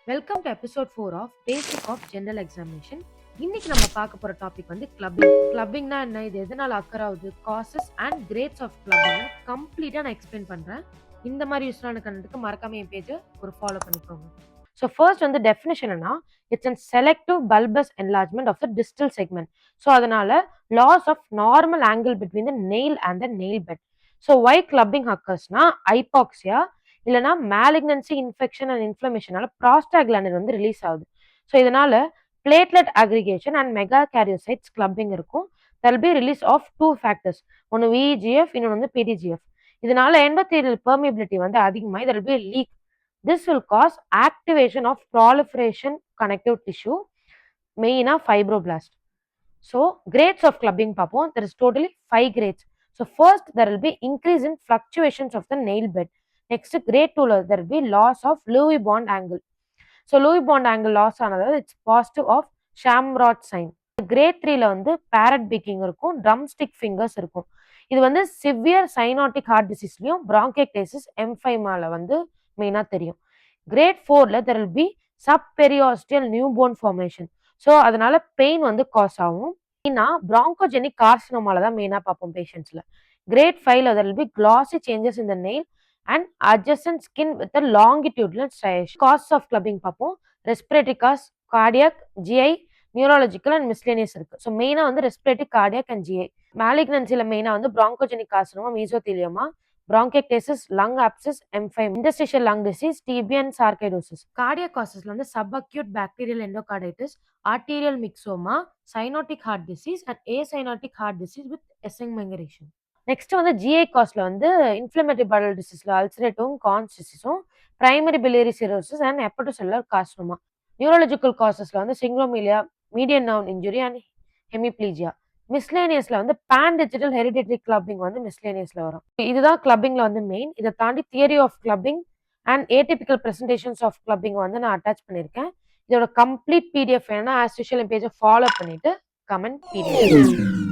Welcome to episode 4 of basic of general examination. இன்னைக்கு நம்ம பார்க்க போற டாபிக் வந்து கிளப்பிங். கிளப்பிங்னா என்ன, இது எதனால அக்கர் ஆகுது, causes and grades of clubbing கம்ப்ளீட்டா நான் எக்ஸ்பிளைன் பண்றேன். இந்த மாதிரி யூஸ்ஃபுல்லான கண்டென்ட்க்கு மறக்காம என் பேஜை ஒரு ஃபாலோ பண்ணிக்கோங்க. ஸோ ஃபர்ஸ்ட் வந்து டெஃபினிஷன் என்ன, it's an selective bulbous enlargement of the distal segment. So அதனால loss of normal angle between the nail and the nail bed. So why clubbing அக்கர்ஸ்னா ஐபாக்சியா இல்லைனா மேலிக்னன்சி இன்ஃபெக்ஷன் அண்ட் இன்ஃப்ளமேஷனால ப்ராஸ்டாக்லாண்டின் வந்து release ஆகுது. So இதனால platelet aggregation and megakaryocytes clubbing இருக்கும். There'll be release of two factors, ஒன்று VEGF, இன்னொன்று வந்து பிடிஜிஎஃப். இதனால எண்டோதீலியல் பெர்மியபிலிட்டி வந்து அதிகமாக there'll be leak. This will cause activation of proliferation connective tissue, மெயினாக fibroblast. So grades of clubbing பார்ப்போம். There is totally 5 grades. So first there will be increase in fluctuations of the nail bed. Next, grade 2 there will be loss of Lewy bond angle. So Lewy bond angle loss ஆனது it's positive of Shamrod sign. Grade 3 வந்து parrot beaking இருக்கும், drumstick fingers இருக்கும். இது வந்து severe cyanotic heart diseaseலயும் bronchiectasis emphysema வந்து மெயினா தெரியும். Grade 4ல there will be subperiosteal newborn formation. So அதனால பெயின் வந்து காஸ் ஆகும். மெயினா bronchogenic carcinoma தான் மெயினா பார்ப்போம் பேஷண்ட்ஸ்ல. Grade 5ல there will be glossy changes in the nail and adjacent skin with a longitudinal striation. Causes of clubbing பார்ப்போம். Respiratory cause, cardiac, GI, neurological and miscellaneous இருக்கு. So மெயினாக வந்து respiratory, cardiac and GI. மேலிக்னன்சியில் மெயினாக வந்து bronchogenic carcinoma, mesothelioma, bronchiectasis, lung abscess, emphysema, interstitial lung disease, TB and sarcoidosis. Cardiac causesல வந்து subacute bacterial endocarditis, arterial myxoma, cyanotic heart disease and acyanotic heart disease with Essing migration. Next வந்து GI காஸ்ட்ல வந்து inflammatory bowel டிசீஸ்ல அல்சரேட்டும் Crohn's டிசீஸும், primary biliary cirrhosis and hepatocellular carcinoma. Neurological காசஸ்ல வந்து syringomyelia, median nerve injury and hemiplegia. மிஸ்லேனியஸ்ல வந்து பேன் டிஜிட்டல் ஹெரிடிட்டரி கிளப்பிங் வந்து மிஸ்லேனியஸ்ல வரும். இதுதான் கிளப்பிங்ல வந்து மெயின். இதை தாண்டி theory of clubbing and atypical presentations of clubbing வந்து நான் அட்டாச் பண்ணியிருக்கேன். இதோட கம்ப்ளீட் பிடிஎஃப் வேணும்னா ஆஸ் யூஷுவல் என் பேஜை ஃபாலோ பண்ணிட்டு கமெண்ட் பிடிஎஃப்.